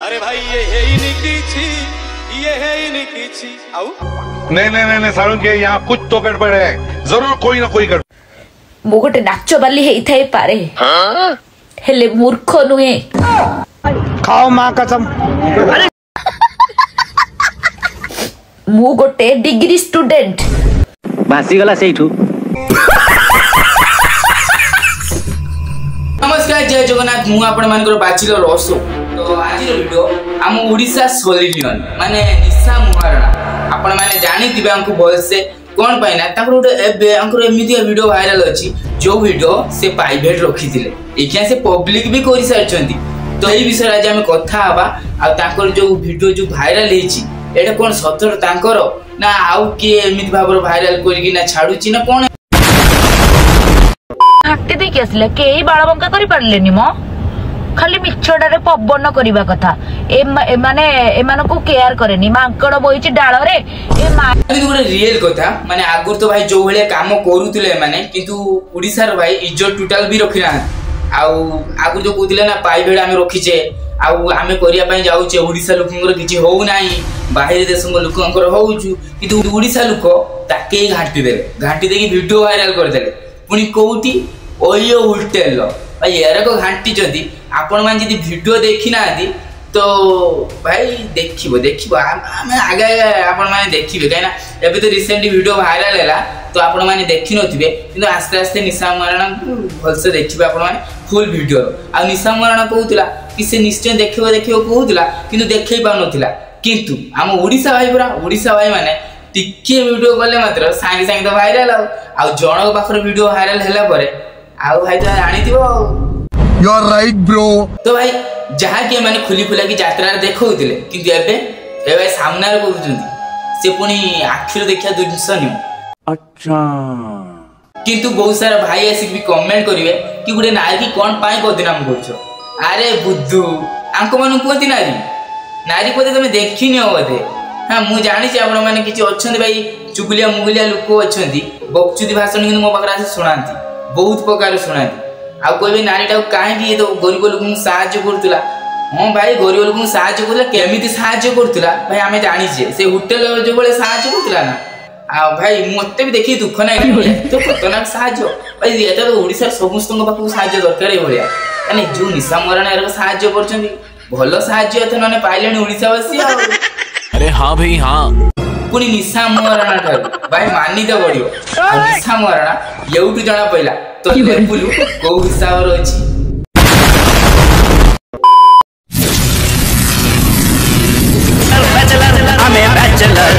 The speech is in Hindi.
अरे भाई ये है ही नहीं किसी, ये है ही नहीं किसी। आओ नहीं सारुण के यहाँ कुछ तो गड़बड़ है, जरूर कोई ना कोई गड़बड़। मु गोटे नाच बाली हेई पारे हेले मूर्ख नुहे। खाओ मां कसम। मु गोटे डिग्री स्टूडेंट। भासी गला सेठू। नमस्कार जय जगन्नाथ मु आपण मानकर बैचलर अशोक। तो आज वीडियो आम ओडिशा सोलिडियन माने निशा महाराणा आपण माने जानि दिबे हमको भल से कोन पाइना ताकर गोटे एबे हमको एमिति वीडियो वायरल अछि जो वीडियो से प्राइवेट रखी थिले एकिया से पब्लिक भी करि सारचंती। तो एही विषय आज हम कथा हबा आ ताकर जो वीडियो जो वायरल हेछि एटा कोन सतर ताकर ना आउ के एमिति भाबर वायरल करिकि ना छाडुछि ना कोन हाटे देखि आसले केही बाळबंका करि पारलेनी मो खाली मिछडारे पवन करिबा कथा ए माने एमानको केयर करेनी मांकड़ बोइछि डाळ रे ए माने गोटे रियल कथा माने आगुर तो भाई जो भले काम करूतिले माने किंतु ओडिसा रो भाई इज्जत टोटल भी रखिना आउ आगुर जो कहतिले ना प्राइवेट आमे रखिचे आउ आमे करिया पई जाउचे ओडिसा लोकंकर किछि होउ नाही बाहर देशक लोकंकर होउछु किंतु ओडिसा लोक ताके घाटी देकी वीडियो वायरल कर देले पुनी कोउटी ओयो होटल भाई यार को घाटी जदी आपण मान जदी वीडियो देखि ना आदि तो भाई देखिबो आमे आगे आपण माने देखिबे काइना एबे तो रिसेंटली वीडियो वायरल हैला तो आपण माने देखि नथिबे किंतु आस्ते आस्ते निशा महाराणा भल से देखिबे आपण माने फुल वीडियो आ निशा महाराणा कहउतिला कि से निश्चय देखिबो कहउतिला किंतु देखै पा नथिला किंतु हम ओडिसा भाई माने टिके वीडियो गले मात्र सांगे तो वायरल आ जणक पाखर वीडियो वायरल हैला परे आउ भाई तो जानि दिबो यू आर राइट ब्रो। तो भाई जहा के माने खुली खुला की यात्रा देखौतिले किंतु एबे भाई सामने रे करूचंती से पुनी आखिर देखिया दुनिस नि अच्छा किंतु बहुत सारा भाई आसी भी कमेंट करिवे कि गुडे नारी की कोन पाई बदनाम करछो। अरे बुद्धू आंको मानु कोती नारी पदे तमे देखिनि होबे। हां मु जानि छी आपण माने किछि अछंती भाई चुगलिया मुगलिया लोक अछंती बक्चुदी भाषण किंतु मो पकरा सुनांती बहुत प्रकार सुनांती आ कोई भी नारीटा काहे कि तो गरीब लोक सहायता करतला। हां भाई गरीब लोक सहायता करतला केमिति सहायता करतला भाई हमें जानि छे से होटल जो बळे सहायता करतला ना आ भाई मते भी देखि दुख नाही तो खतरनाक सहायता भाई एटा तो ओडिसा समस्त पाखु सहायता दरकार ए भलिया माने जो निशा महाराणा एरको सहायता करछंती भलो सहायता त नने पाइलेनी ओडिसा वासी आ। अरे हाँ भाई हाँ पुनी निशा महाराणा ठार भाई मानी तो पड़ियो निशा महाराणा येउटु जणा पहिला तो लेवल को हिसाब रो अछि। बैचलर